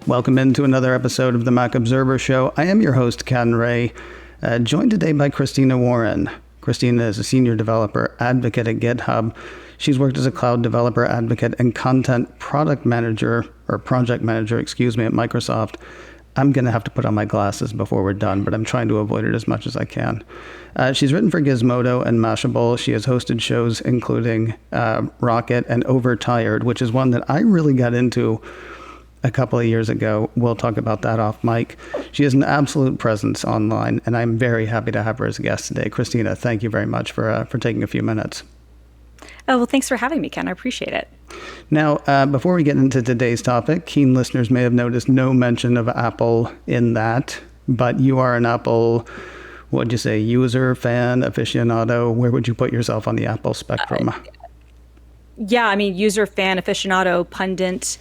Welcome into another episode of the Mac Observer Show. I am your host, Ken Ray, joined today by Christina Warren. Christina is a senior developer advocate at GitHub. She's worked as a cloud developer advocate and content project manager at Microsoft. I'm going to have to put on my glasses before we're done, but I'm trying to avoid it as much as I can. She's written for Gizmodo and Mashable. She has hosted shows including Rocket and Overtired, which is one that I really got into a couple of years ago. We'll talk about that off mic. She is an absolute presence online, and I'm very happy to have her as a guest today. Christina, thank you very much for taking a few minutes. Oh, well, thanks for having me, Ken. I appreciate it. Now, before we get into today's topic, keen listeners may have noticed no mention of Apple in that, but you are an Apple, what'd you say, user, fan, aficionado? Where would you put yourself on the Apple spectrum? Yeah, I mean, user, fan, aficionado, pundit,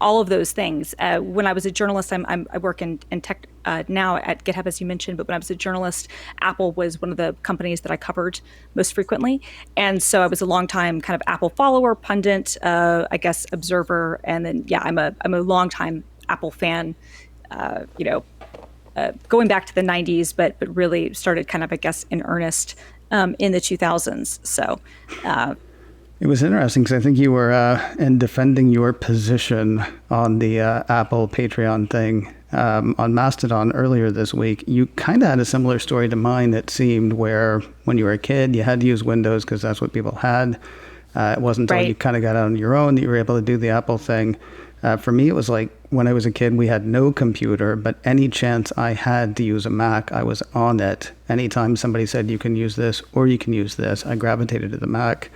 all of those things. When I was a journalist, I work in tech now at GitHub, as you mentioned, but when I was a journalist, Apple was one of the companies that I covered most frequently. And so I was a longtime kind of Apple follower, pundit, I guess, observer. And then, yeah, I'm a longtime Apple fan, going back to the 90s, but really started kind of, I guess, in earnest in the 2000s. So, it was interesting because I think you were in defending your position on the Apple Patreon thing on Mastodon earlier this week. You kind of had a similar story to mine, it seemed, where when you were a kid, you had to use Windows because that's what people had. It wasn't until you kind of got out on your own that you were able to do the Apple thing. For me, it was like when I was a kid, we had no computer, but any chance I had to use a Mac, I was on it. Anytime somebody said you can use this or you can use this, I gravitated to the Mac.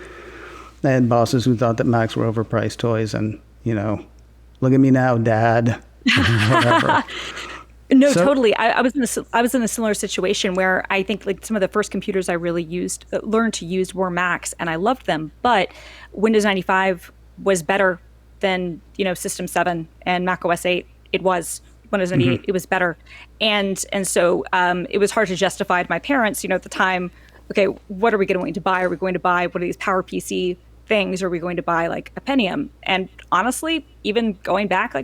I had bosses who thought that Macs were overpriced toys, and, look at me now, Dad. Whatever. No, totally. I was in a similar situation where I think like some of the first computers I really learned to use were Macs, and I loved them. But Windows 95 was better than System 7 and Mac OS 8. It was Windows 98. It was better, and so it was hard to justify to my parents, at the time. Okay, what are we going to buy? Are we going to buy one of these PowerPC things? Are we going to buy like a Pentium? And honestly, even going back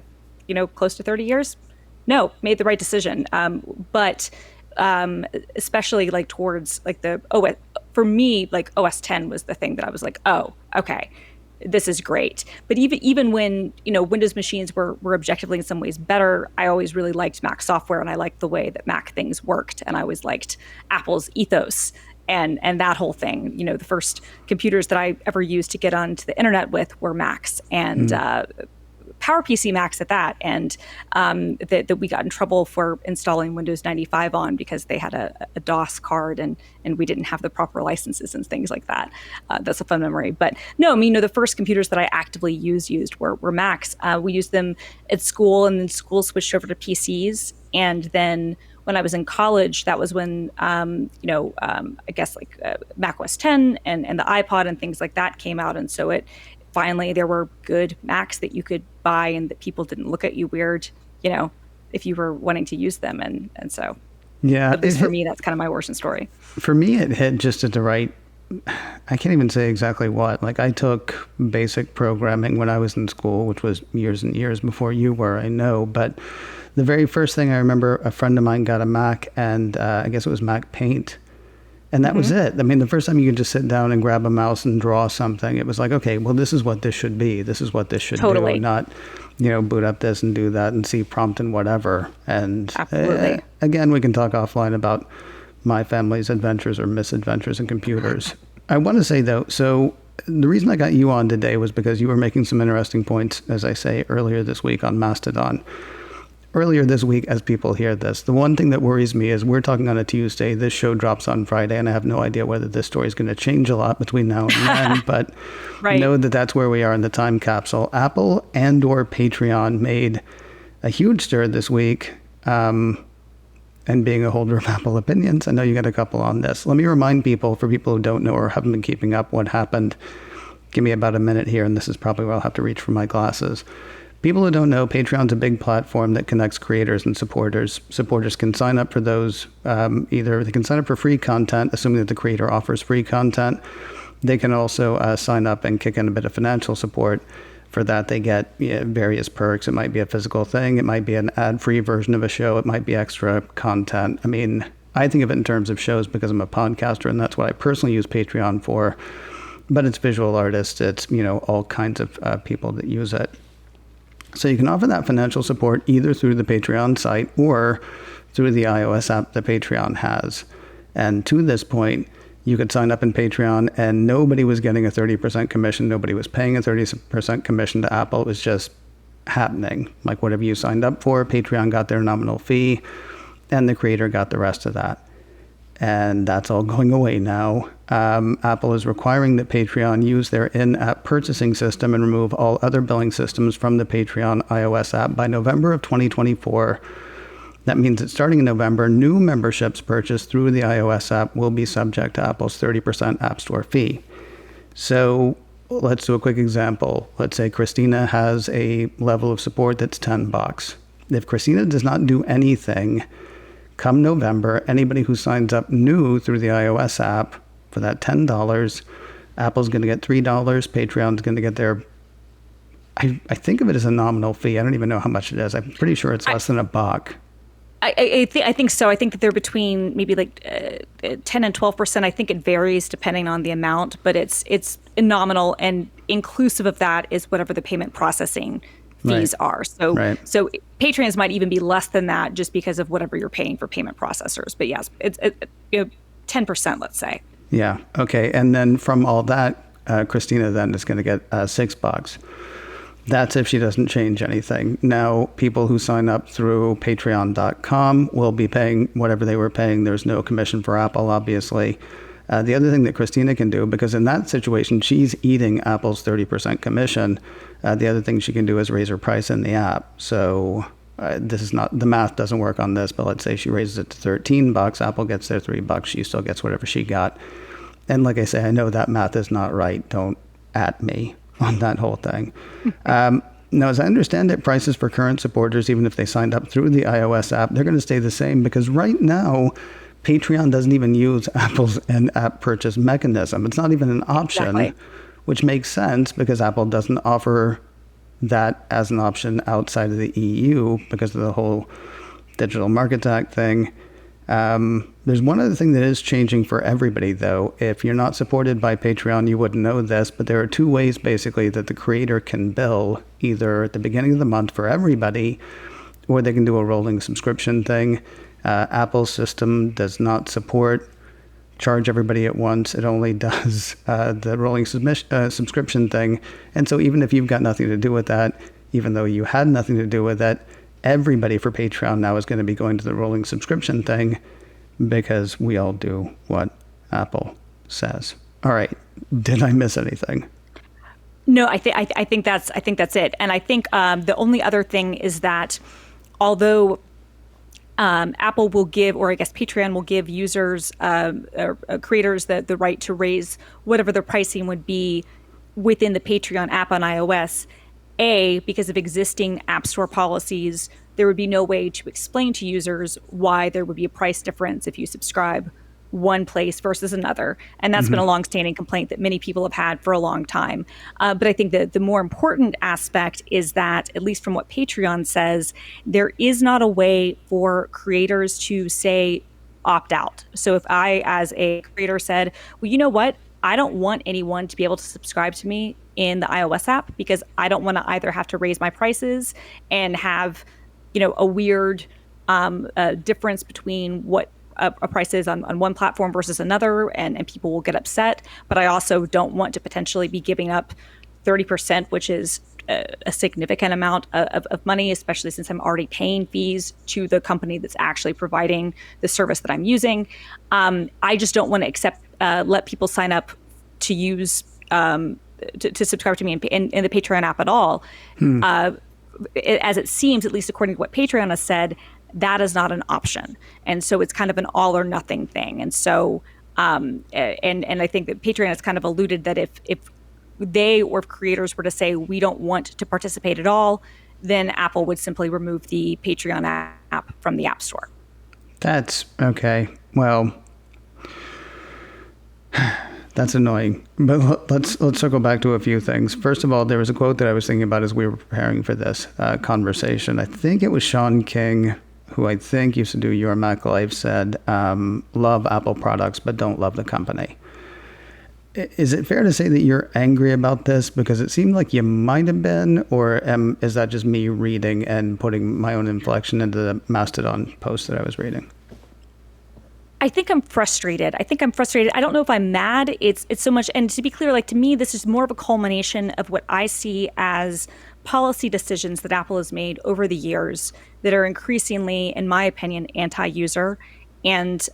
close to 30 years, no, made the right decision. But especially towards the OS, for me, OS 10 was the thing that I was like, oh, okay, this is great. But even when Windows machines were objectively in some ways better, I always really liked Mac software, and I liked the way that Mac things worked, and I always liked Apple's ethos. And that whole thing, the first computers that I ever used to get onto the internet with were Macs, and PowerPC Macs at that. And that we got in trouble for installing Windows 95 on because they had a DOS card, and we didn't have the proper licenses and things like that. That's a fun memory. But no, I mean, the first computers that I actively used were Macs. We used them at school, and then school switched over to PCs, and then when I was in college, that was when, I guess Mac OS 10 and the iPod and things like that came out. And so finally, there were good Macs that you could buy and that people didn't look at you weird, if you were wanting to use them. And so, yeah, at least for me, that's kind of my origin story. For me, it hit just at the right, I can't even say exactly what. I took basic programming when I was in school, which was years and years before you were, I know, but the very first thing I remember, a friend of mine got a Mac, and I guess it was Mac Paint. And that was it. I mean, the first time you could just sit down and grab a mouse and draw something, it was like, okay, well, this is what this should be. This is what this should do. Not, boot up this and do that and see prompt and whatever. And absolutely. Again, we can talk offline about my family's adventures or misadventures in computers. I want to say, though, so the reason I got you on today was because you were making some interesting points, as I say, earlier this week on Mastodon. Earlier this week, as people hear this, the one thing that worries me is we're talking on a Tuesday. This show drops on Friday, and I have no idea whether this story is going to change a lot between now and then. But know that that's where we are in the time capsule. Apple and/or Patreon made a huge stir this week. And being a holder of Apple opinions, I know you got a couple on this. Let me remind people, for people who don't know or haven't been keeping up, what happened. Give me about a minute here, and this is probably where I'll have to reach for my glasses. people who don't know, Patreon's a big platform that connects creators and supporters. Supporters can sign up for those. Either they can sign up for free content, assuming that the creator offers free content. They can also sign up and kick in a bit of financial support. For that, they get various perks. It might be a physical thing. It might be an ad-free version of a show. It might be extra content. I mean, I think of it in terms of shows because I'm a podcaster, and that's what I personally use Patreon for. But it's visual artists. It's, all kinds of people that use it. So you can offer that financial support either through the Patreon site or through the iOS app that Patreon has. And to this point, you could sign up in Patreon and nobody was getting a 30% commission. Nobody was paying a 30% commission to Apple. It was just happening. Like whatever you signed up for, Patreon got their nominal fee and the creator got the rest of that. And that's all going away now. Apple is requiring that Patreon use their in-app purchasing system and remove all other billing systems from the Patreon iOS app by November of 2024. That means that starting in November, new memberships purchased through the iOS app will be subject to Apple's 30% App Store fee. So let's do a quick example. Let's say Christina has a level of support that's $10. If Christina does not do anything, come November, anybody who signs up new through the iOS app for that $10, Apple's going to get $3. Patreon's going to get their, I think of it as a nominal fee. I don't even know how much it is. I'm pretty sure it's less than $1. I think so. I think that they're between maybe like 10 and 12%. I think it varies depending on the amount, but it's nominal, and inclusive of that is whatever the payment processing fees are. So Patreon's might even be less than that just because of whatever you're paying for payment processors. But yes, it's 10%, let's say. Yeah. Okay. And then from all that, Christina then is going to get $6. That's if she doesn't change anything. Now, people who sign up through patreon.com will be paying whatever they were paying. There's no commission for Apple, obviously. The other thing that Christina can do, because in that situation, she's eating Apple's 30% commission. The other thing she can do is raise her price in the app. So this is not, the math doesn't work on this, but let's say she raises it to $13. Apple gets their $3. She still gets whatever she got. And like I say, I know that math is not right. Don't at me on that whole thing. Now, as I understand it, prices for current supporters, even if they signed up through the iOS app, they're going to stay the same because right now, Patreon doesn't even use Apple's in-app purchase mechanism. It's not even an option, which makes sense because Apple doesn't offer that as an option outside of the EU because of the whole Digital Markets Act thing. There's one other thing that is changing for everybody, though. If you're not supported by Patreon, you wouldn't know this, but there are two ways, basically, that the creator can bill, either at the beginning of the month for everybody, or they can do a rolling subscription thing. Apple's system does not support charge everybody at once. It only does the rolling subscription thing. And so even if you've got nothing to do with that, even though you had nothing to do with it, everybody for Patreon now is going to be going to the rolling subscription thing because we all do what Apple says. All right. Did I miss anything? No, I think that's it. And I think the only other thing is that although Apple will give, or I guess Patreon will give users, or creators the right to raise whatever their pricing would be within the Patreon app on iOS, because of existing App Store policies, there would be no way to explain to users why there would be a price difference if you subscribe one place versus another. And that's been a longstanding complaint that many people have had for a long time. But I think that the more important aspect is that, at least from what Patreon says, there is not a way for creators to say opt out. So if I, as a creator, said, well, you know what? I don't want anyone to be able to subscribe to me in the iOS app because I don't want to either have to raise my prices and have, a weird difference between what a price is on one platform versus another, and people will get upset. But I also don't want to potentially be giving up 30%, which is a significant amount of money, especially since I'm already paying fees to the company that's actually providing the service that I'm using. I just don't want to let people sign up to use to subscribe to me in the Patreon app at all. As it seems, at least according to what Patreon has said, that is not an option. And so it's kind of an all or nothing thing. And so, and I think that Patreon has kind of alluded that if they or if creators were to say, we don't want to participate at all, then Apple would simply remove the Patreon app from the App Store. That's okay. Well, that's annoying. But let's circle back to a few things. First of all, there was a quote that I was thinking about as we were preparing for this conversation. I think it was Sean King, who I think used to do Your Mac Life, said, love Apple products, but don't love the company. Is it fair to say that you're angry about this? Because it seemed like you might have been, or is that just me reading and putting my own inflection into the Mastodon post that I was reading? I think I'm frustrated. I don't know if I'm mad. It's so much. And to be clear, like, to me, this is more of a culmination of what I see as policy decisions that Apple has made over the years that are increasingly, in my opinion, anti-user and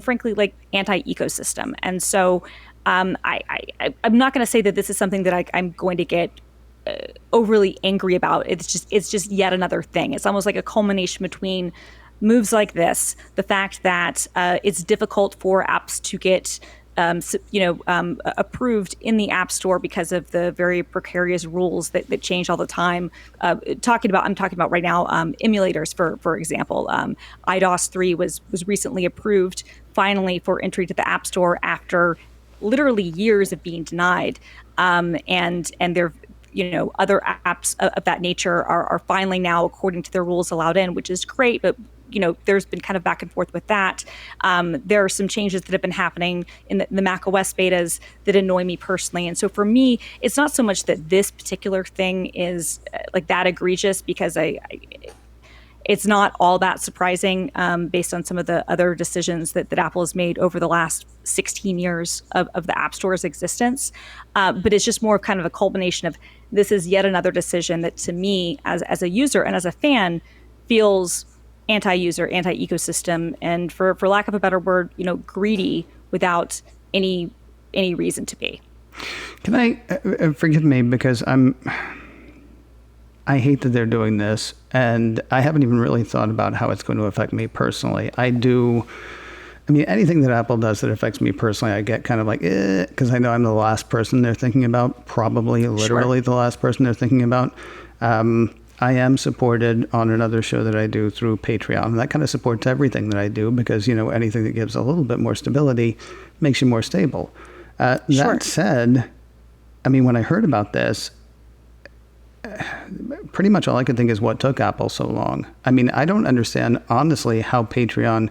frankly, like, anti-ecosystem. And so I'm not going to say that this is something that I'm going to get overly angry about. It's just yet another thing. It's almost like a culmination between moves like this, the fact that it's difficult for apps to get approved in the App Store because of the very precarious rules that change all the time. I'm talking about right now emulators, for example. IDOS 3 was recently approved finally for entry to the App Store after literally years of being denied, and there, other apps of that nature are finally now, according to their rules, allowed in, which is great. But there's been kind of back and forth with that. There are some changes that have been happening in the Mac OS betas that annoy me personally. And so for me, it's not so much that this particular thing is like that egregious, because it's not all that surprising based on some of the other decisions that Apple has made over the last 16 years of the App Store's existence. But it's just more of kind of a culmination of, this is yet another decision that, to me, as a user and as a fan, feels anti-user, anti-ecosystem, and for lack of a better word, greedy without any reason to be. Can I forgive me, because I hate that they're doing this, and I haven't even really thought about how it's going to affect me personally. Anything that Apple does that affects me personally, I get kind of like, because I know I'm the last person they're thinking about, probably literally the last person they're thinking about. I am supported on another show that I do through Patreon, and that kind of supports everything that I do, because, anything that gives a little bit more stability makes you more stable. That said, when I heard about this, pretty much all I could think is, what took Apple so long? I don't understand, honestly, how Patreon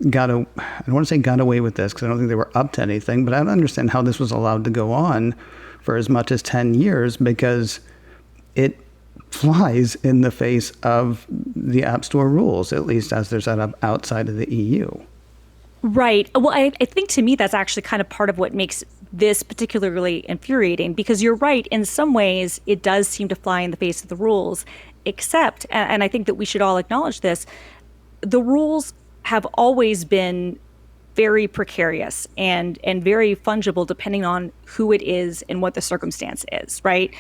I don't want to say got away with this, because I don't think they were up to anything, but I don't understand how this was allowed to go on for as much as 10 years, because it flies in the face of the App Store rules, at least as they're set up outside of the EU. Right. Well, I think, to me, that's actually kind of part of what makes this particularly infuriating, because you're right, in some ways it does seem to fly in the face of the rules, except, and I think that we should all acknowledge this, the rules have always been very precarious and very fungible depending on who it is and what the circumstance is, right?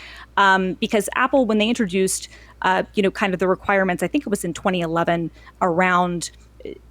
Because Apple, when they introduced, kind of the requirements, I think it was in 2011, around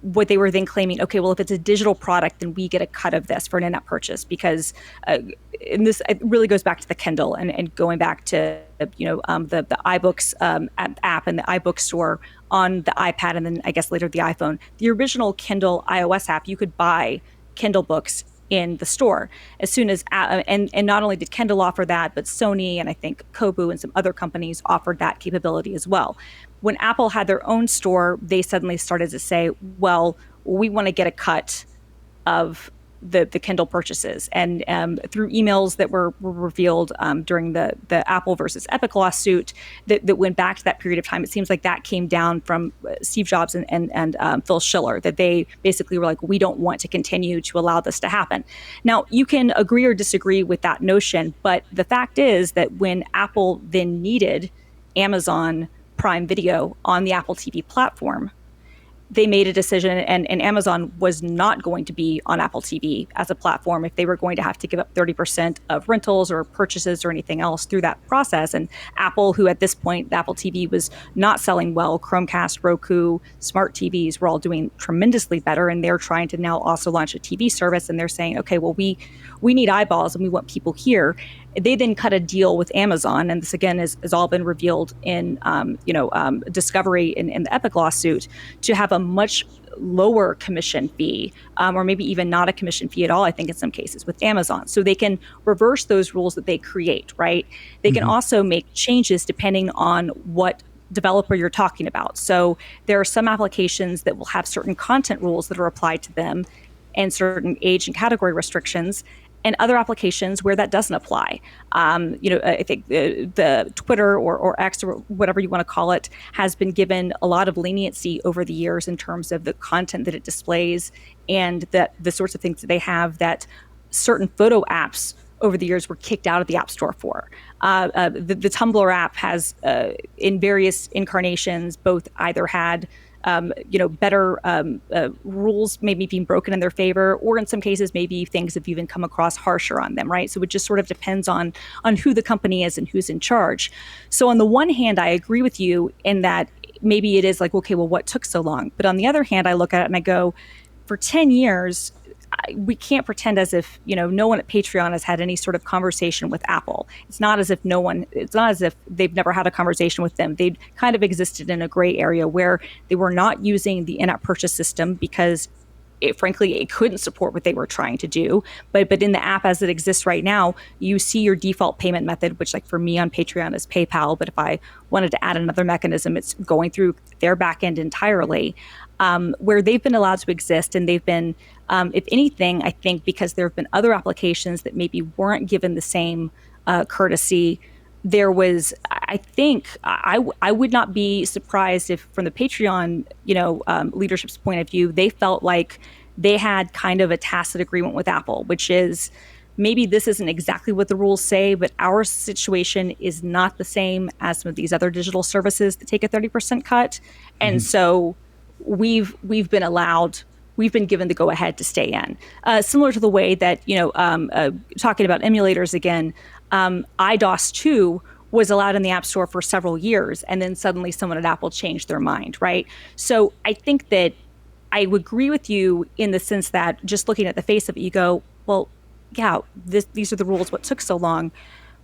what they were then claiming, okay, well, if it's a digital product, then we get a cut of this for an in-app purchase, because and this, it really goes back to the Kindle and going back to, the iBooks app and the iBook store on the iPad, and then I guess later the iPhone. The original Kindle iOS app, you could buy Kindle books in the store as soon as, and not only did Kindle offer that, but Sony and I think Kobo and some other companies offered that capability as well. When Apple had their own store, they suddenly started to say, well, we want to get a cut of the Kindle purchases. And through emails that were revealed during the Apple versus Epic lawsuit that went back to that period of time, it seems like that came down from Steve Jobs and Phil Schiller, that they basically were like, we don't want to continue to allow this to happen. Now, you can agree or disagree with that notion, but the fact is that when Apple then needed Amazon Prime Video on the Apple TV platform, they made a decision, and Amazon was not going to be on Apple TV as a platform if they were going to have to give up 30% of rentals or purchases or anything else through that process. And Apple, who at this point, the Apple TV was not selling well, Chromecast, Roku, smart TVs were all doing tremendously better, and they're trying to now also launch a TV service, and they're saying, okay, well, we need eyeballs and we want people here. They then cut a deal with Amazon, and this again has all been revealed in discovery in the Epic lawsuit, to have a much lower commission fee, or maybe even not a commission fee at all, I think in some cases, with Amazon. So they can reverse those rules that they create, right? They can also make changes depending on what developer you're talking about. So there are some applications that will have certain content rules that are applied to them and certain age and category restrictions, and other applications where that doesn't apply. I think the Twitter or X or whatever you want to call it has been given a lot of leniency over the years in terms of the content that it displays, and that the sorts of things that they have that certain photo apps over the years were kicked out of the App Store for. The Tumblr app has, in various incarnations, both either had better rules maybe being broken in their favor, or in some cases, maybe things have even come across harsher on them, right? So it just sort of depends on who the company is and who's in charge. So on the one hand, I agree with you in that maybe it is like, okay, well, what took so long? But on the other hand, I look at it and I go, for 10 years, we can't pretend as if, no one at Patreon has had any sort of conversation with Apple. It's not as if they've never had a conversation with them. They kind of existed in a gray area where they were not using the in-app purchase system because frankly, it couldn't support what they were trying to do. But in the app as it exists right now, you see your default payment method, which like for me on Patreon is PayPal. But if I wanted to add another mechanism, it's going through their backend entirely, where they've been allowed to exist. And they've been, if anything, I think because there have been other applications that maybe weren't given the same courtesy, there was, I think, I would not be surprised if from the Patreon, leadership's point of view, they felt like they had kind of a tacit agreement with Apple, which is maybe this isn't exactly what the rules say, but our situation is not the same as some of these other digital services that take a 30% cut. And so we've been given the go ahead to stay in. Similar to the way that, talking about emulators again, IDOS 2 was allowed in the App Store for several years, and then suddenly someone at Apple changed their mind, right? So I think that I would agree with you in the sense that just looking at the face of it, you go, well, yeah, these are the rules, what took so long?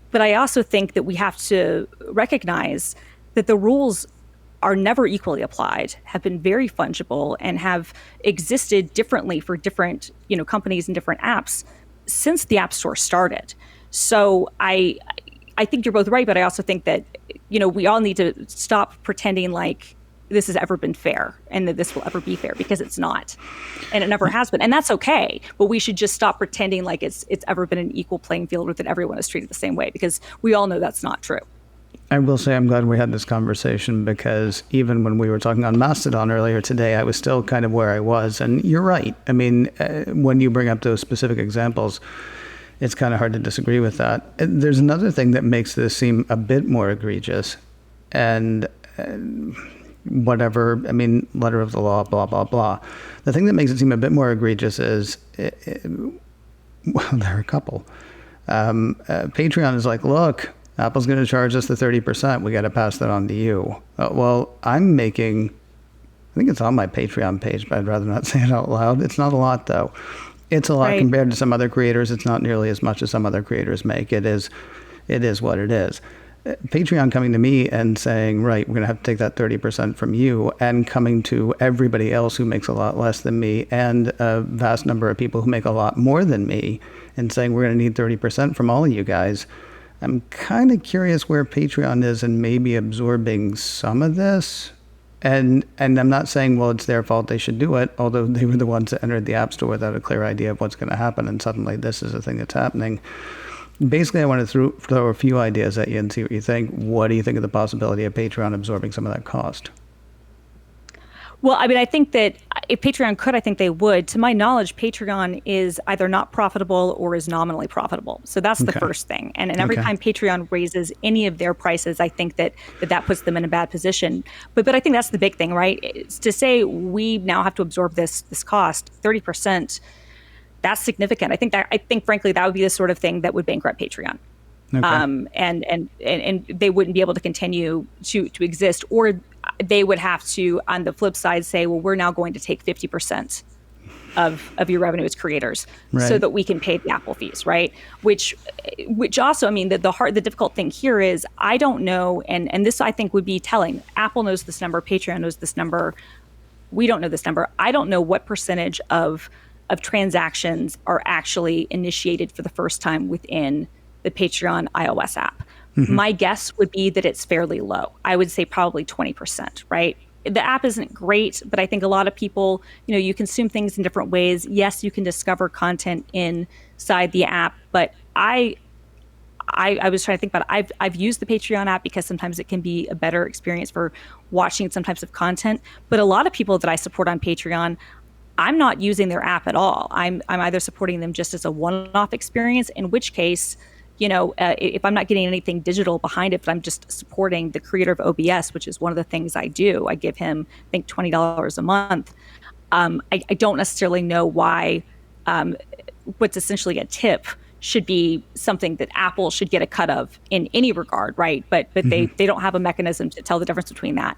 But I also think that we have to recognize that the rules are never equally applied, have been very fungible, and have existed differently for different, companies and different apps since the App Store started. So I think you're both right, but I also think that, we all need to stop pretending like this has ever been fair and that this will ever be fair, because it's not. And it never has been. And that's okay. But we should just stop pretending like it's ever been an equal playing field or that everyone is treated the same way, because we all know that's not true. I will say I'm glad we had this conversation, because even when we were talking on Mastodon earlier today, I was still kind of where I was. And you're right. I mean, when you bring up those specific examples, it's kind of hard to disagree with that. There's another thing that makes this seem a bit more egregious, and letter of the law, blah, blah, blah. The thing that makes it seem a bit more egregious is, well, there are a couple. Patreon is like, look, Apple's going to charge us the 30%. We got to pass that on to you. Well, I'm making, I think it's on my Patreon page, but I'd rather not say it out loud. It's not a lot, though. It's a lot compared to some other creators. It's not nearly as much as some other creators make. It is what it is. Patreon coming to me and saying, right, we're going to have to take that 30% from you, and coming to everybody else who makes a lot less than me and a vast number of people who make a lot more than me and saying, we're going to need 30% from all of you guys. I'm kind of curious where Patreon is and maybe absorbing some of this. And I'm not saying, well, it's their fault, they should do it, although they were the ones that entered the App Store without a clear idea of what's going to happen, and suddenly this is a thing that's happening. Basically, I want to throw a few ideas at you and see what you think. What do you think of the possibility of Patreon absorbing some of that cost? Well, I mean, I think that if Patreon could, I think they would. To my knowledge, Patreon is either not profitable or is nominally profitable. So that's the first thing. And every time Patreon raises any of their prices, I think that puts them in a bad position. But I think that's the big thing, right? It's to say we now have to absorb this cost, 30%. That's significant. I think frankly, that would be the sort of thing that would bankrupt Patreon. Okay. And they wouldn't be able to continue to exist, or they would have to, on the flip side, say, well, we're now going to take 50% of your revenue as creators, Right. so that we can pay the Apple fees, right? Which also, I mean, the difficult thing here is I don't know, and this I think would be telling. Apple knows this number, Patreon knows this number. We don't know this number. I don't know what percentage of transactions are actually initiated for the first time within the Patreon iOS app. My guess would be that it's fairly low. I would say probably 20%, right? The app isn't great, but I think a lot of people, you consume things in different ways. Yes, you can discover content inside the app, but I was trying to think about it. I've used the Patreon app because sometimes it can be a better experience for watching some types of content. But a lot of people that I support on Patreon, I'm not using their app at all. I'm either supporting them just as a one-off experience, in which case, if I'm not getting anything digital behind it, but I'm just supporting the creator of OBS, which is one of the things I do. I give him, I think, $20 a month. I don't necessarily know why what's essentially a tip should be something that Apple should get a cut of in any regard, right? But they don't have a mechanism to tell the difference between that.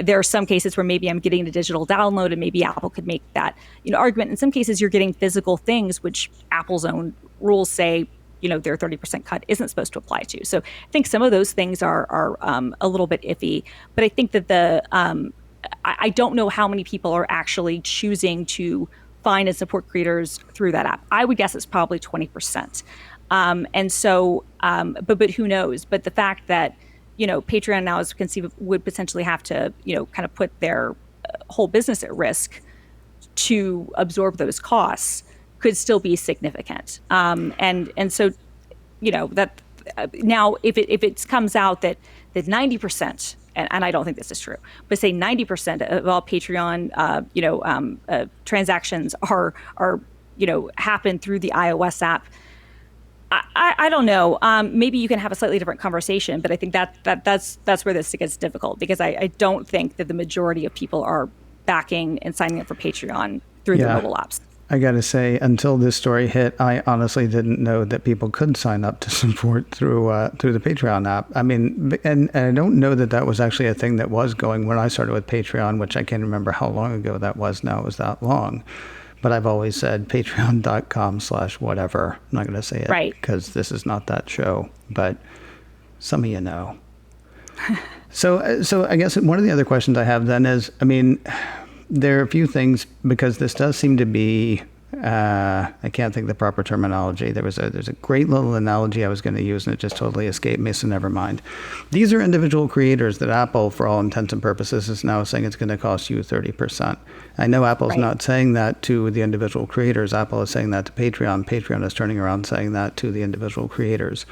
There are some cases where maybe I'm getting a digital download, and maybe Apple could make that argument. In some cases, you're getting physical things, which Apple's own rules say their 30% cut isn't supposed to apply to. So I think some of those things are a little bit iffy. But I think that I don't know how many people are actually choosing to find and support creators through that app. I would guess it's probably 20%. And so, but who knows? But the fact that, Patreon now is conceived would potentially have to, kind of put their whole business at risk to absorb those costs could still be significant. And so, that now if it comes out that 90%, and I don't think this is true, but say 90% of all Patreon, transactions are happen through the iOS app. I don't know. Maybe you can have a slightly different conversation, but I think that's where this gets difficult, because I don't think that the majority of people are backing and signing up for Patreon through their mobile apps. I got to say, until this story hit, I honestly didn't know that people could sign up to support through the Patreon app. I mean, and I don't know that was actually a thing that was going when I started with Patreon, which I can't remember how long ago that was. Now it was that long. But I've always said patreon.com/whatever. I'm not going to say it, right, because this is not that show, but some of you know. So I guess one of the other questions I have then is, I mean, there are a few things, because this does seem to be, I can't think of the proper terminology. There's a great little analogy I was going to use, and it just totally escaped me, so never mind. These are individual creators that Apple, for all intents and purposes, is now saying it's going to cost you 30%. I know Apple's not saying that to the individual creators. Apple is saying that to Patreon. Patreon is turning around saying that to the individual creators.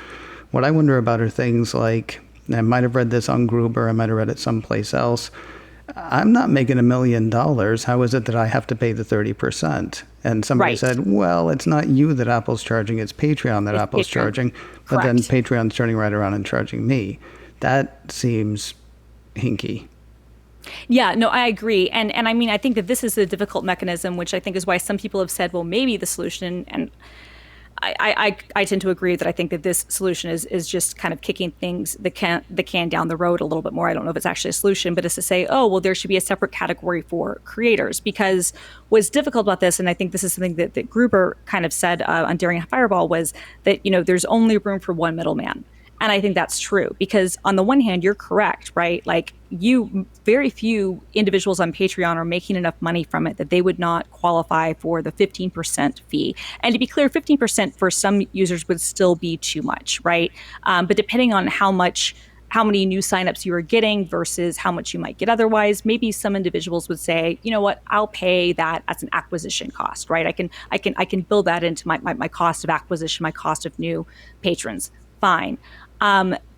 What I wonder about are things like, I might have read this on Gruber, I might have read it someplace else, I'm not making $1 million. How is it that I have to pay the 30%? And somebody said, well, it's not you that Apple's charging, it's Patreon that Apple's charging. But then Patreon's turning right around and charging me. That seems hinky. Yeah, no, I agree. And I mean, I think that this is a difficult mechanism, which I think is why some people have said, well, maybe the solution, and I tend to agree that I think that this solution is just kind of kicking the can down the road a little bit more. I don't know if it's actually a solution, but it's to say, oh, well, there should be a separate category for creators, because what's difficult about this, and I think this is something that Gruber kind of said on Daring Fireball, was that, there's only room for one middleman. And I think that's true, because on the one hand, you're correct, right? Like, very few individuals on Patreon are making enough money from it that they would not qualify for the 15% fee. And to be clear, 15% for some users would still be too much, right? But depending on how many new signups you are getting versus how much you might get otherwise, maybe some individuals would say, you know what, I'll pay that as an acquisition cost, right? I can build that into my cost of acquisition, my cost of new patrons. Fine.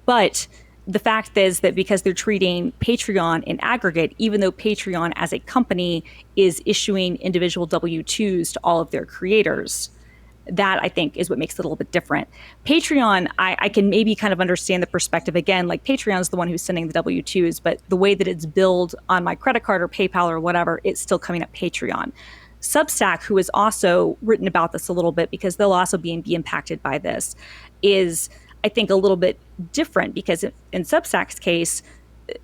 But the fact is that because they're treating Patreon in aggregate, even though Patreon as a company is issuing individual W-2s to all of their creators, that I think is what makes it a little bit different. Patreon, I can maybe kind of understand the perspective. Again, like, Patreon is the one who's sending the W-2s, but the way that it's billed on my credit card or PayPal or whatever, it's still coming up Patreon. Substack, who has also written about this a little bit, because they'll also be impacted by this, is, I think, a little bit different, because in Substack's case,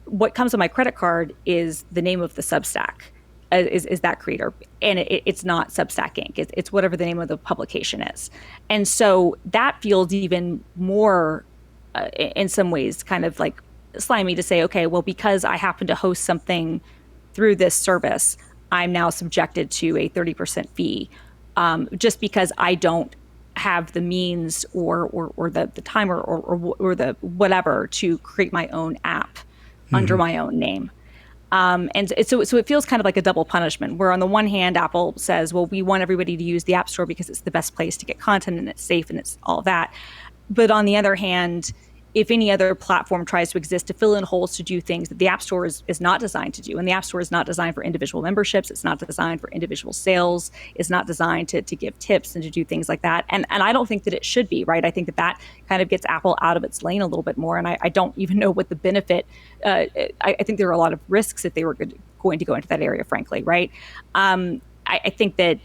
what comes on my credit card is the name of the Substack. is that creator, and it's not Substack Inc. It's whatever the name of the publication is, and so that feels even more, in some ways, kind of like slimy to say, okay, well, because I happen to host something through this service, I'm now subjected to a 30% fee, just because I don't have the means or the time or the whatever to create my own app under my own name. And so it feels kind of like a double punishment, where on the one hand, Apple says, well, we want everybody to use the App Store because it's the best place to get content and it's safe and it's all that. But on the other hand, if any other platform tries to exist to fill in holes to do things that the App Store is not designed to do, and the App Store is not designed for individual memberships, it's not designed for individual sales, it's not designed to give tips and to do things like that. And I don't think that it should be, right? I think that kind of gets Apple out of its lane a little bit more, and I don't even know what the benefit, I think there are a lot of risks if they were going to go into that area, frankly, right? I think that,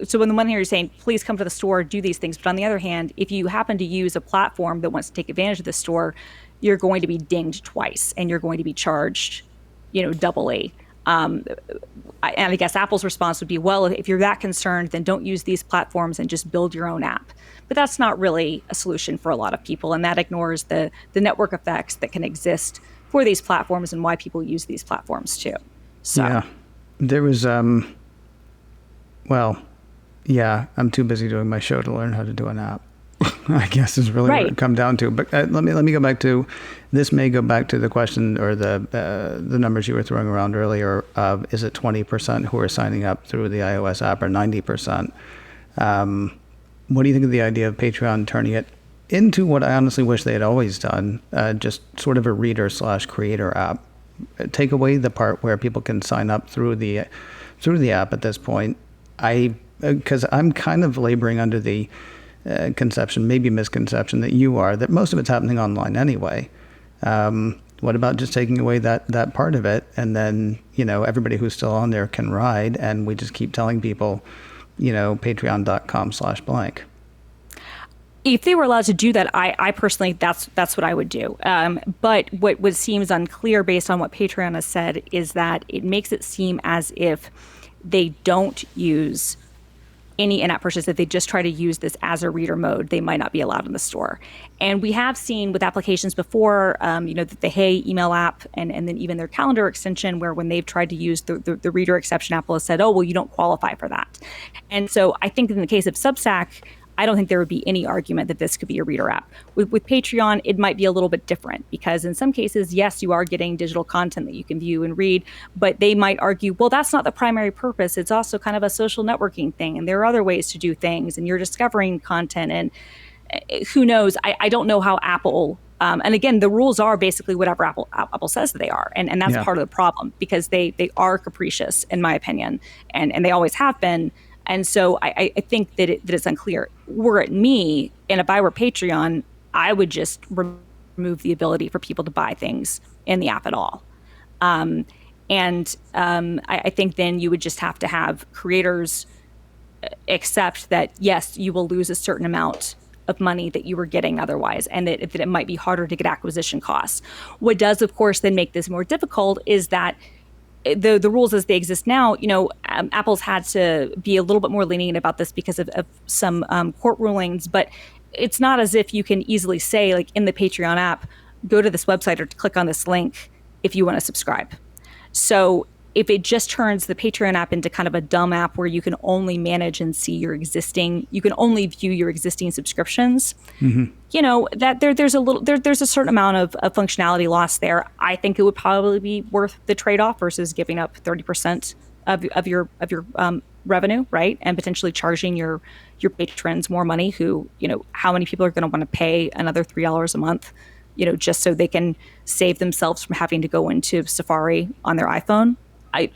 so on the one hand, you're saying, please come to the store, do these things. But on the other hand, if you happen to use a platform that wants to take advantage of the store, you're going to be dinged twice and you're going to be charged, doubly. And I guess Apple's response would be, well, if you're that concerned, then don't use these platforms and just build your own app. But that's not really a solution for a lot of people. And that ignores the network effects that can exist for these platforms and why people use these platforms too. So. Yeah, there was, well, yeah, I'm too busy doing my show to learn how to do an app. I guess is really what it come down to. But let me go back to this. May go back to the question or the numbers you were throwing around earlier. Of is it 20% who are signing up through the iOS app or 90%? What do you think of the idea of Patreon turning it into what I honestly wish they had always done? Just sort of a reader/creator app. Take away the part where people can sign up through the app at this point. Because I'm kind of laboring under the conception, maybe misconception, that you are, that most of it's happening online anyway. What about just taking away that part of it, and then everybody who's still on there can ride, and we just keep telling people, patreon.com/blank. If they were allowed to do that, I personally, that's what I would do. But what seems unclear based on what Patreon has said is that it makes it seem as if they don't use any in-app purchase, if they just try to use this as a reader mode, they might not be allowed in the store. And we have seen with applications before, the Hey email app and then even their calendar extension, where when they've tried to use the reader exception, Apple has said, oh, well, you don't qualify for that. And so I think in the case of Substack, I don't think there would be any argument that this could be a reader app. With Patreon, it might be a little bit different because in some cases, yes, you are getting digital content that you can view and read, but they might argue, well, that's not the primary purpose. It's also kind of a social networking thing, and there are other ways to do things, and you're discovering content, and who knows? I don't know how Apple, and again, the rules are basically whatever Apple says that they are, and that's part of the problem because they are capricious, in my opinion, and they always have been. And so I think that it's unclear. Were it me, and if I were Patreon, I would just remove the ability for people to buy things in the app at all. I think then you would just have to have creators accept that, yes, you will lose a certain amount of money that you were getting otherwise, and that it might be harder to get acquisition costs. What does, of course, then make this more difficult is that the rules as they exist now, Apple's had to be a little bit more lenient about this because of some court rulings, but it's not as if you can easily say, like in the Patreon app, go to this website or click on this link if you want to subscribe. So if it just turns the Patreon app into kind of a dumb app where you can only manage and see you can only view your existing subscriptions, that there's a certain amount of functionality lost there. I think it would probably be worth the trade-off versus giving up 30% of your revenue, right? And potentially charging your patrons more money who, how many people are going to want to pay another $3 a month, just so they can save themselves from having to go into Safari on their iPhone? I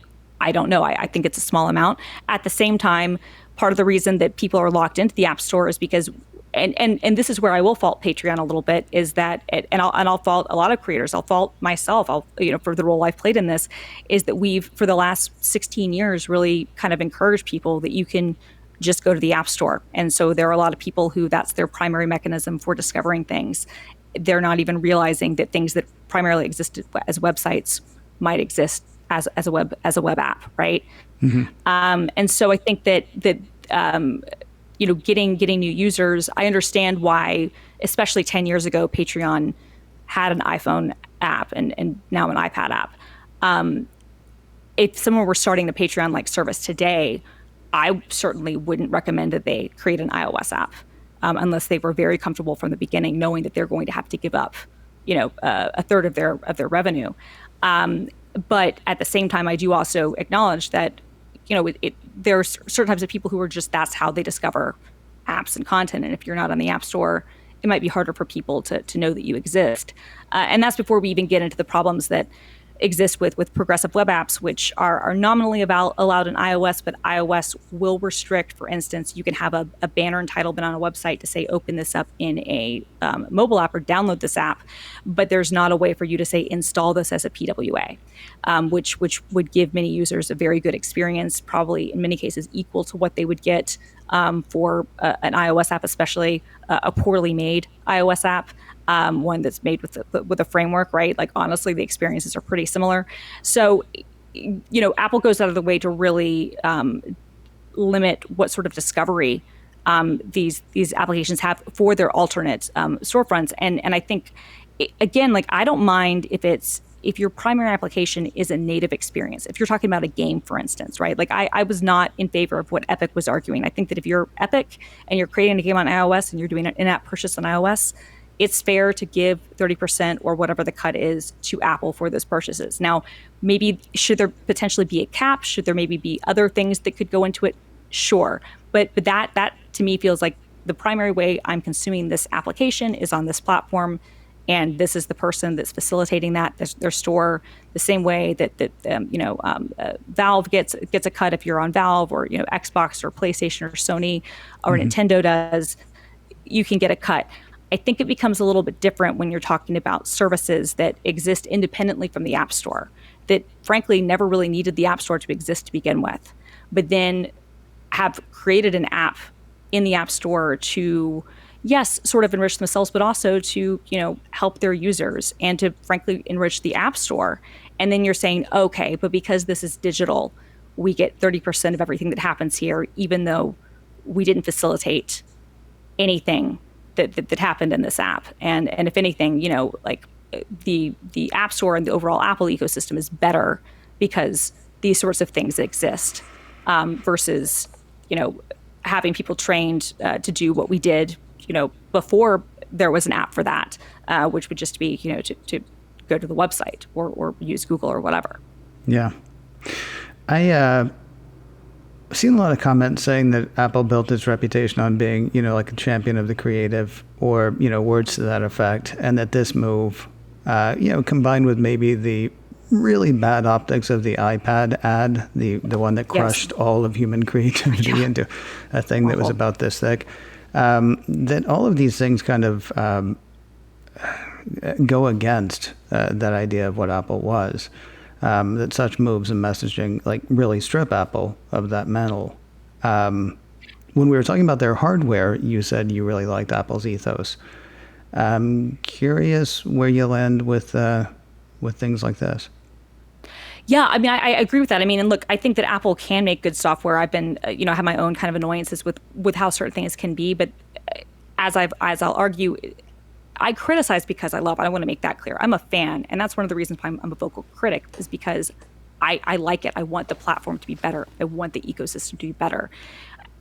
don't know. I think it's a small amount. At the same time, part of the reason that people are locked into the App Store is because, and this is where I will fault Patreon a little bit, is that, and I'll fault a lot of creators. I'll fault myself. For the role I've played in this, is that we've for the last 16 years really kind of encouraged people that you can just go to the App Store. And so there are a lot of people who that's their primary mechanism for discovering things. They're not even realizing that things that primarily existed as websites might exist as a web app, right? And so I think that getting new users, I understand why, especially 10 years ago, Patreon had an iPhone app and now an iPad app. If someone were starting the Patreon-like service today, I certainly wouldn't recommend that they create an iOS app unless they were very comfortable from the beginning, knowing that they're going to have to give up, a third of their revenue. But at the same time, I do also acknowledge that, there are certain types of people who are just, that's how they discover apps and content. And if you're not on the App Store, it might be harder for people to know that you exist. And that's before we even get into the problems that exist with progressive web apps, which are nominally allowed in iOS, but iOS will restrict. For instance, you can have a banner entitlement on a website to say, open this up in a mobile app or download this app, but there's not a way for you to say, install this as a PWA, which would give many users a very good experience, probably in many cases equal to what they would get for an iOS app, especially a poorly made iOS app. One that's made with a framework, right? Like, honestly, the experiences are pretty similar. So, Apple goes out of the way to really limit what sort of discovery these applications have for their alternate storefronts. And I think, again, like, I don't mind if your primary application is a native experience. If you're talking about a game, for instance, right? Like, I was not in favor of what Epic was arguing. I think that if you're Epic and you're creating a game on iOS and you're doing an in-app purchase on iOS, it's fair to give 30% or whatever the cut is to Apple for those purchases. Now, maybe should there potentially be a cap? Should there maybe be other things that could go into it? Sure. But that to me feels like the primary way I'm consuming this application is on this platform, and this is the person that's facilitating that, their store, the same way that Valve gets a cut if you're on Valve, or Xbox or PlayStation or Sony or Nintendo does. You can get a cut. I think it becomes a little bit different when you're talking about services that exist independently from the App Store, that frankly never really needed the App Store to exist to begin with, but then have created an app in the App Store to, yes, sort of enrich themselves, but also to, help their users and to frankly enrich the App Store. And then you're saying, okay, but because this is digital, we get 30% of everything that happens here, even though we didn't facilitate anything that happened in this app. And if anything, like, the App Store and the overall Apple ecosystem is better because these sorts of things exist, versus, having people trained to do what we did, before there was an app for that, which would just be, to go to the website or use Google or whatever. Yeah. I've seen a lot of comments saying that Apple built its reputation on being, like a champion of the creative, or, words to that effect, and that this move, combined with maybe the really bad optics of the iPad ad, the one that crushed all of human creativity into a thing that was about this thick, that all of these things kind of go against that idea of what Apple was. That such moves and messaging like really strip Apple of that mantle. When we were talking about their hardware, you said you really liked Apple's ethos. Curious where you land with things like this. Yeah, I mean, I agree with that. I mean, and look, I think that Apple can make good software. I've been, I have my own kind of annoyances with how certain things can be, but as I'll argue, I criticize because I love it. I want to make that clear. I'm a fan, and that's one of the reasons why I'm a vocal critic, is because I like it. I want the platform to be better. I want the ecosystem to be better.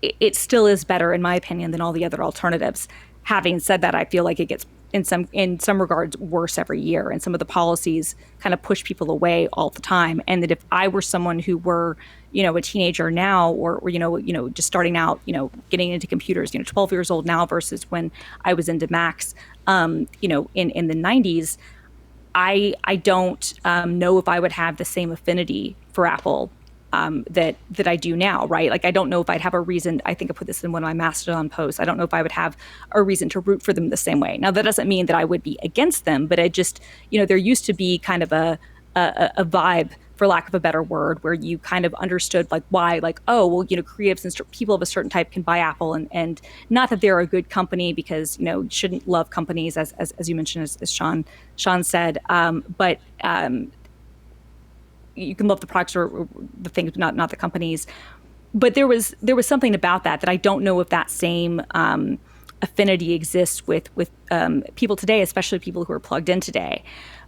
It still is better, in my opinion, than all the other alternatives. Having said that, I feel like it gets, in some regards, worse every year, and some of the policies kind of push people away all the time. And that if I were someone who were, a teenager now, or just starting out, getting into computers, 12 years old now versus when I was into Macs, in the 90s, I don't know if I would have the same affinity for Apple that I do now, right? Like, I don't know if I'd have a reason. I think I put this in one of my Mastodon posts. I don't know if I would have a reason to root for them the same way. Now, that doesn't mean that I would be against them, but I just, there used to be kind of a vibe, for lack of a better word, where you kind of understood like why, like, oh, well, creatives and people of a certain type can buy Apple, and not that they're a good company, because, you shouldn't love companies, as you mentioned, as Sean said, but you can love the products or the things, not the companies. But there was something about that I don't know if that same affinity exists with people today, especially people who are plugged in today.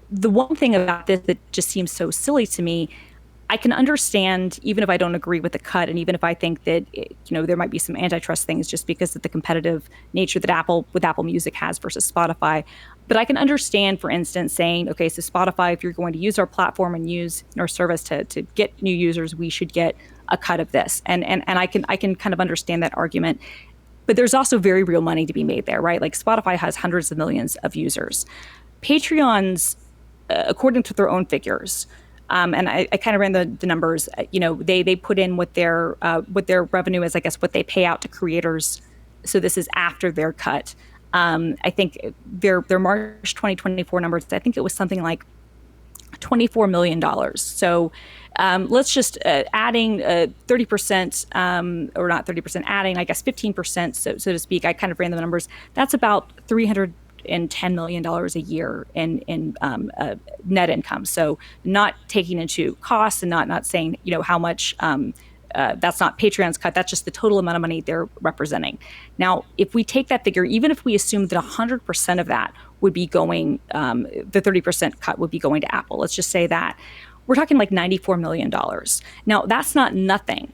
The one thing about this that just seems so silly to me, I can understand, even if I don't agree with the cut, and even if I think that there might be some antitrust things just because of the competitive nature that Apple Music has versus Spotify. But I can understand, for instance, saying, okay, so Spotify, if you're going to use our platform and use our service to get new users, we should get a cut of this. And I can kind of understand that argument. But there's also very real money to be made there, right? Like Spotify has hundreds of millions of users. Patreon's, according to their own figures, and I kind of ran the numbers. They put in what their revenue is, I guess, what they pay out to creators. So this is after their cut. I think their March 2024 numbers, I think it was something like $24 million. So let's just adding 30%, or not 30%, adding, I guess, 15%, so to speak. I kind of ran the numbers. That's about $310 million a year in net income. So not taking into costs and not saying, how much, that's not Patreon's cut. That's just the total amount of money they're representing. Now, if we take that figure, even if we assume that 100% of that would be going, the 30% cut would be going to Apple, let's just say that, we're talking like $94 million. Now, that's not nothing,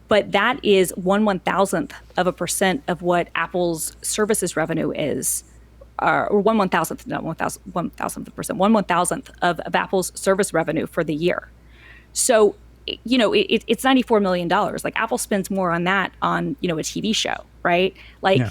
but that is 1/1000th of a percent of what Apple's services revenue is. Or 1/1000th, not 1,000th of a percent, 1/1000th of Apple's service revenue for the year. So, it's $94 million. Like Apple spends more on that on, a TV show, right? Like, yeah.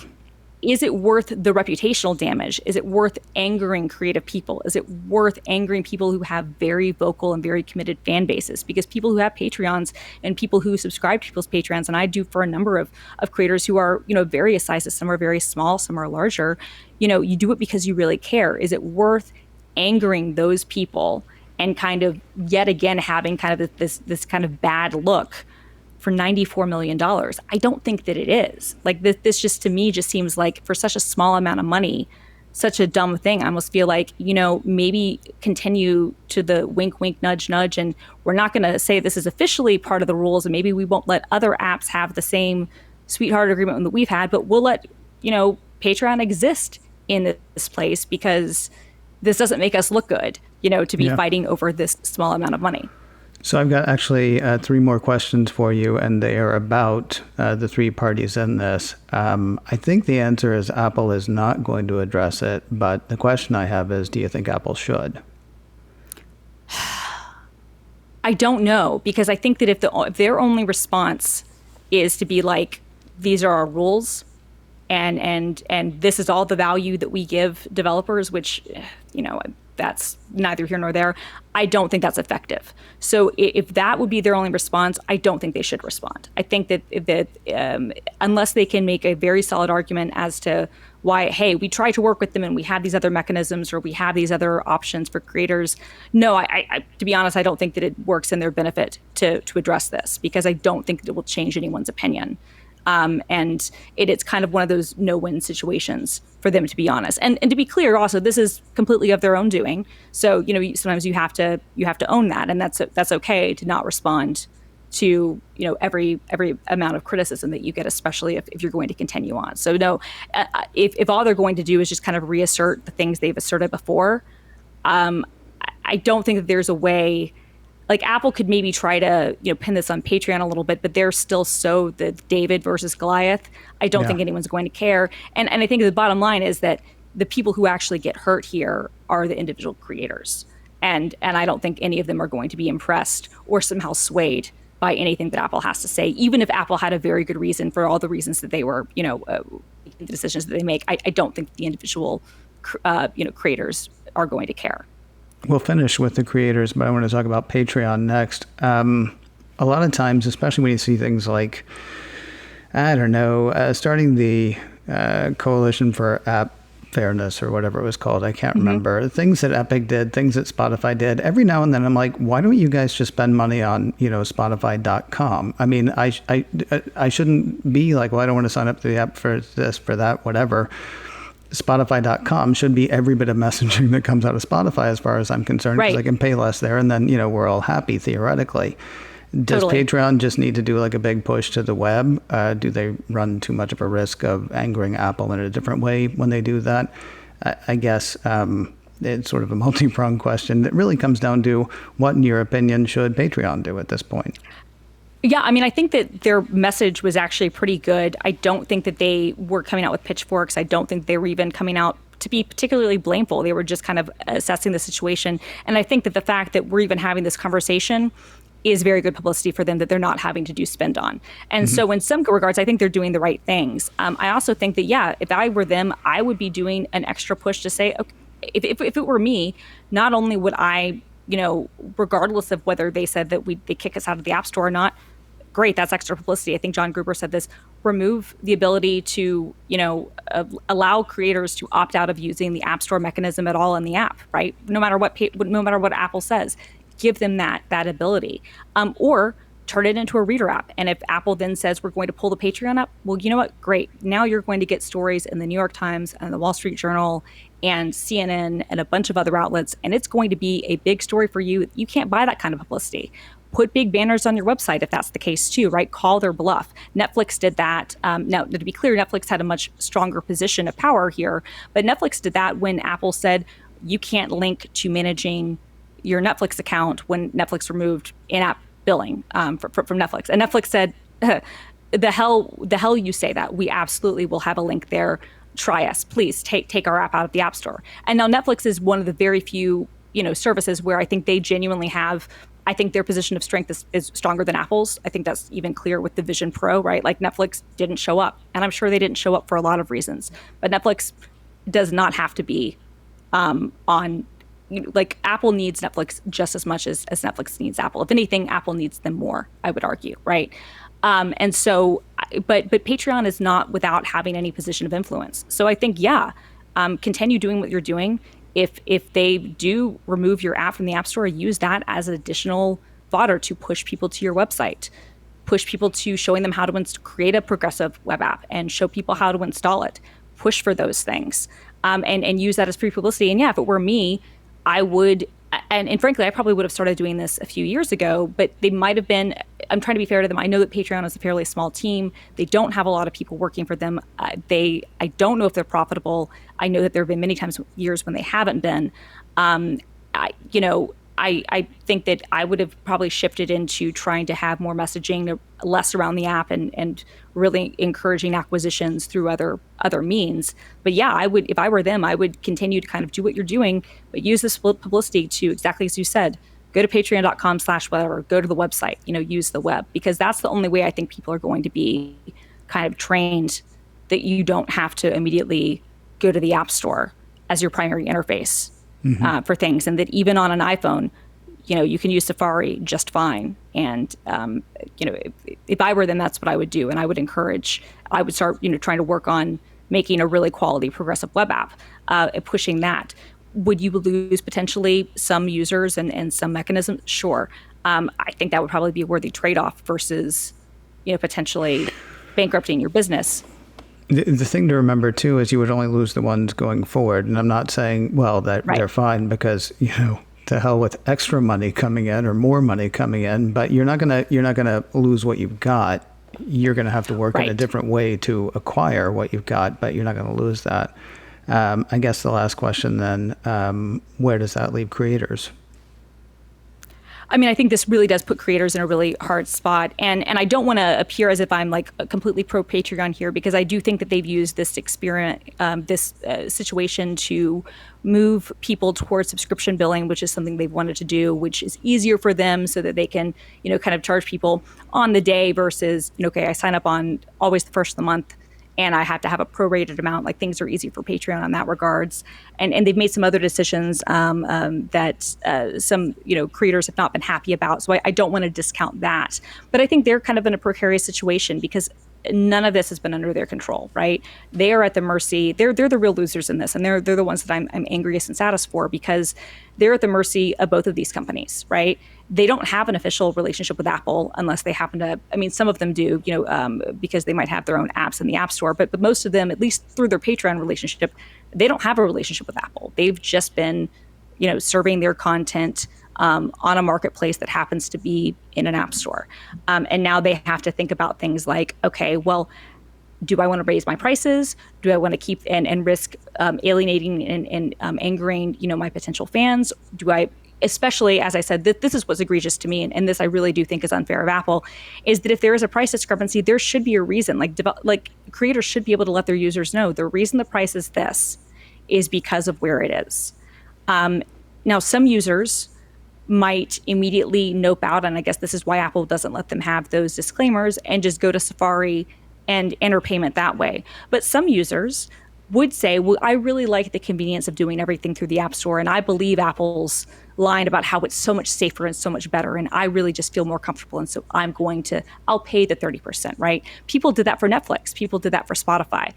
Is it worth the reputational damage? Is it worth angering creative people? Is it worth angering people who have very vocal and very committed fan bases? Because people who have Patreons and people who subscribe to people's Patreons, and I do for a number of creators who are, various sizes, some are very small, some are larger, you do it because you really care. Is it worth angering those people and kind of yet again having kind of this kind of bad look for $94 million? I don't think that it is. Like this just, to me, just seems like for such a small amount of money, such a dumb thing. I almost feel like, maybe continue to the wink, wink, nudge, nudge. And we're not going to say this is officially part of the rules. And maybe we won't let other apps have the same sweetheart agreement that we've had, but we'll let, Patreon exist in this place because this doesn't make us look good, to be fighting over this small amount of money. So I've got actually 3 more questions for you, and they are about the 3 parties in this. I think the answer is Apple is not going to address it, but the question I have is, do you think Apple should? I don't know, because I think that if their only response is to be like, these are our rules, and this is all the value that we give developers, which, that's neither here nor there, I don't think that's effective. So if that would be their only response, I don't think they should respond. I think that unless they can make a very solid argument as to why, hey, we tried to work with them and we had these other mechanisms or we have these other options for creators. No, I to be honest, I don't think that it works in their benefit to address this, because I don't think that it will change anyone's opinion. And it's kind of one of those no-win situations for them, to be honest. And to be clear, also, this is completely of their own doing. So, sometimes you have to own that, and that's okay to not respond to, every amount of criticism that you get, especially if you're going to continue on. So no, if all they're going to do is just kind of reassert the things they've asserted before, I don't think that there's a way. Like Apple could maybe try to, pin this on Patreon a little bit, but they're still so the David versus Goliath. I don't think anyone's going to care. And I think the bottom line is that the people who actually get hurt here are the individual creators. And I don't think any of them are going to be impressed or somehow swayed by anything that Apple has to say, even if Apple had a very good reason for all the reasons that they were, the decisions that they make. I don't think the individual, creators are going to care. We'll finish with the creators, but I want to talk about Patreon next. A lot of times, especially when you see things like, starting the Coalition for App Fairness or whatever it was called, I can't remember, things that Epic did, things that Spotify did, every now and then I'm like, why don't you guys just spend money on, Spotify.com? I mean, I shouldn't be like, well, I don't want to sign up to the app for this, for that, whatever. Spotify.com should be every bit of messaging that comes out of Spotify, as far as I'm concerned, because I can pay less there, and then, we're all happy theoretically. Does Patreon just need to do like a big push to the web? Do they run too much of a risk of angering Apple in a different way when they do that? I guess it's sort of a multi-pronged question that really comes down to what, in your opinion, should Patreon do at this point? Yeah, I mean, I think that their message was actually pretty good. I don't think that they were coming out with pitchforks. I don't think they were even coming out to be particularly blameful. They were just kind of assessing the situation. And I think that the fact that we're even having this conversation is very good publicity for them, that they're not having to do spend on. And so in some regards, I think they're doing the right things. I also think that, yeah, if I were them, I would be doing an extra push to say, okay, if it were me, not only would I, regardless of whether they said that they kick us out of the App Store or not, great, that's extra publicity. I think John Gruber said this, remove the ability to, allow creators to opt out of using the App Store mechanism at all in the app, right? No matter what Apple says, give them that ability, or turn it into a reader app. And if Apple then says we're going to pull the Patreon up, well, you know what? Great. Now you're going to get stories in the New York Times and the Wall Street Journal and CNN and a bunch of other outlets, and it's going to be a big story for you. You can't buy that kind of publicity. Put big banners on your website if that's the case too, right? Call their bluff. Netflix did that. Now, to be clear, Netflix had a much stronger position of power here, but Netflix did that when Apple said you can't link to managing your Netflix account when Netflix removed in-app billing from Netflix. And Netflix said, the hell you say that. We absolutely will have a link there. Try us. Please take our app out of the App Store. And now Netflix is one of the very few, services where I think they genuinely have, I think their position of strength is stronger than Apple's. I think that's even clear with the Vision Pro, right? Like Netflix didn't show up, and I'm sure they didn't show up for a lot of reasons. But Netflix does not have to be on, like Apple needs Netflix just as much as Netflix needs Apple. If anything, Apple needs them more, I would argue, right? And so, but Patreon is not without having any position of influence. So I think, continue doing what you're doing. If they do remove your app from the App Store, use that as an additional fodder to push people to your website, push people to showing them how to create a progressive web app and show people how to install it, push for those things, and use that as free publicity. And yeah, if it were me, I would, and frankly, I probably would have started doing this a few years ago, but they might have been, I'm trying to be fair to them. I know that Patreon is a fairly small team. They don't have a lot of people working for them. I don't know if they're profitable. I know that there have been many years when they haven't been. I think that I would have probably shifted into trying to have more messaging, less around the app, and really encouraging acquisitions through other means. But yeah, I would, if I were them, I would continue to kind of do what you're doing, but use this publicity to, exactly as you said, go to patreon.com/whatever, go to the website, use the web, because that's the only way I think people are going to be kind of trained that you don't have to immediately go to the App Store as your primary interface. For things, and that even on an iPhone, you can use Safari just fine. And if I were them, that's what I would do, and I would start trying to work on making a really quality progressive web app, pushing that. Would you lose potentially some users and some mechanisms? Sure. I think that would probably be a worthy trade-off versus potentially bankrupting your business. The thing to remember, too, is you would only lose the ones going forward. And I'm not saying, that they're fine because, to hell with extra money coming in or more money coming in. But you're not gonna lose what you've got. You're going to have to work in a different way to acquire what you've got, but you're not going to lose that. I guess the last question then, where does that leave creators? I mean, I think this really does put creators in a really hard spot. And I don't want to appear as if I'm like completely pro Patreon here, because I do think that they've used this situation to move people towards subscription billing, which is something they've wanted to do, which is easier for them so that they can, kind of charge people on the day versus, okay, I sign up on always the first of the month and I have to have a prorated amount. Like, things are easy for Patreon in that regards. And they've made some other decisions that some creators have not been happy about. So I don't want to discount that. But I think they're kind of in a precarious situation because none of this has been under their control, right? They are at the mercy. They're the real losers in this, and they're the ones that I'm angriest and saddest for, because they're at the mercy of both of these companies, right? They don't have an official relationship with Apple unless they happen to. I mean, some of them do, because they might have their own apps in the App Store. But most of them, at least through their Patreon relationship, they don't have a relationship with Apple. They've just been, serving their content on a marketplace that happens to be in an app store. And now they have to think about things like, okay, well, do I want to raise my prices? Do I want to keep and risk alienating and angering, my potential fans? Do I, especially as I said, this is what's egregious to me, and this I really do think is unfair of Apple, is that if there is a price discrepancy, there should be a reason. Like creators should be able to let their users know the reason the price is this is because of where it is. Now, some users might immediately nope out, and I guess this is why Apple doesn't let them have those disclaimers, and just go to Safari and enter payment that way. But some users would say, well, I really like the convenience of doing everything through the App Store, and I believe Apple's line about how it's so much safer and so much better, and I really just feel more comfortable, and so I'll pay the 30%, right? People did that for Netflix. People did that for Spotify.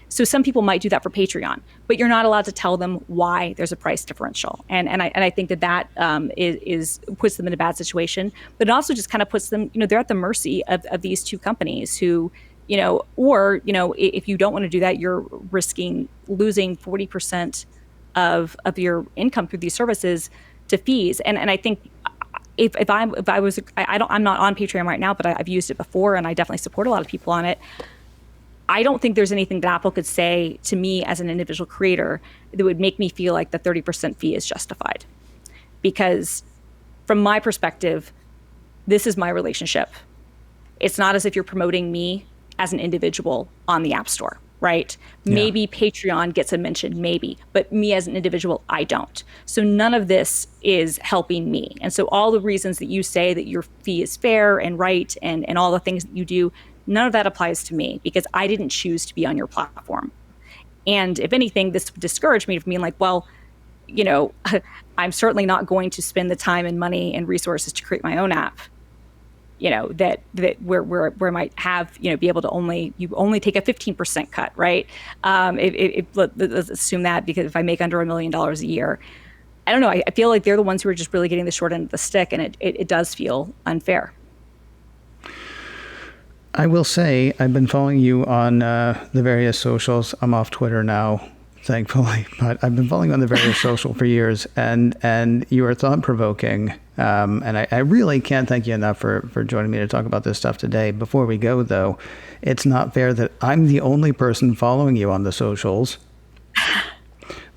So some people might do that for Patreon, but you're not allowed to tell them why there's a price differential. And I think that is puts them in a bad situation, but it also just kind of puts them, they're at the mercy of these two companies who, if you don't want to do that, you're risking losing 40% of your income through these services to fees. And I think I'm not on Patreon right now, but I've used it before, and I definitely support a lot of people on it. I don't think there's anything that Apple could say to me as an individual creator that would make me feel like the 30% fee is justified. Because from my perspective, this is my relationship. It's not as if you're promoting me as an individual on the App Store, right? Yeah. Maybe Patreon gets a mention, maybe, but me as an individual, I don't. So none of this is helping me. And so all the reasons that you say that your fee is fair and right and all the things that you do, none of that applies to me, because I didn't choose to be on your platform. And if anything, this would discourage me from being like, well, I'm certainly not going to spend the time and money and resources to create my own app, that where I might have, be able to only take a 15% cut, right? Let's assume that, because if I make under $1 million a year, I don't know. I feel like they're the ones who are just really getting the short end of the stick, and it does feel unfair. I will say I've been following you on the various socials. I'm off Twitter now, thankfully, but I've been following you on the various social for years, and you are thought-provoking. And I really can't thank you enough for joining me to talk about this stuff today. Before we go, though, it's not fair that I'm the only person following you on the socials.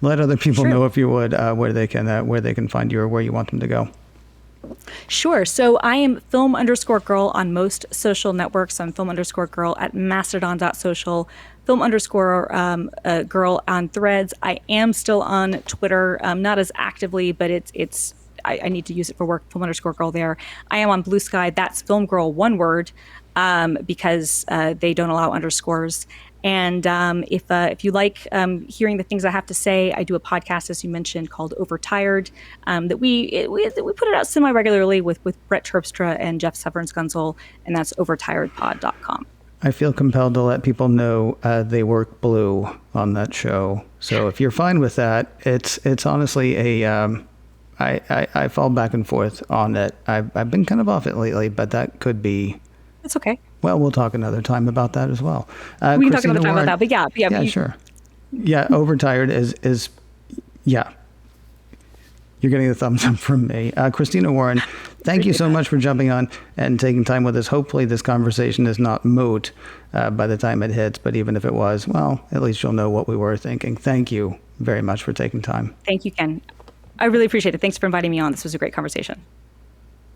Let other people know, if you would, where they can find you or where you want them to go. Sure. So I am film_girl on most social networks. I'm film_girl at mastodon.social, film_girl on Threads. I am still on Twitter, not as actively, but I need to use it for work, film_girl there. I am on Blue Sky. That's filmgirl, one word, because they don't allow underscores. And if you like hearing the things I have to say, I do a podcast, as you mentioned, called Overtired, that we put it out semi-regularly with Brett Terpstra and Jeff Severance-Gunzel, and that's overtiredpod.com. I feel compelled to let people know they work blue on that show. So if you're fine with that, it's honestly I fall back and forth on it. I've been kind of off it lately, but that could be... It's okay. Well, we'll talk another time about that as well. We can talk another time about that, but yeah. Sure. Yeah, Overtired is yeah. You're getting a thumbs up from me. Christina Warren, thank you so much for jumping on and taking time with us. Hopefully this conversation is not moot by the time it hits, but even if it was, well, at least you'll know what we were thinking. Thank you very much for taking time. Thank you, Ken. I really appreciate it. Thanks for inviting me on. This was a great conversation.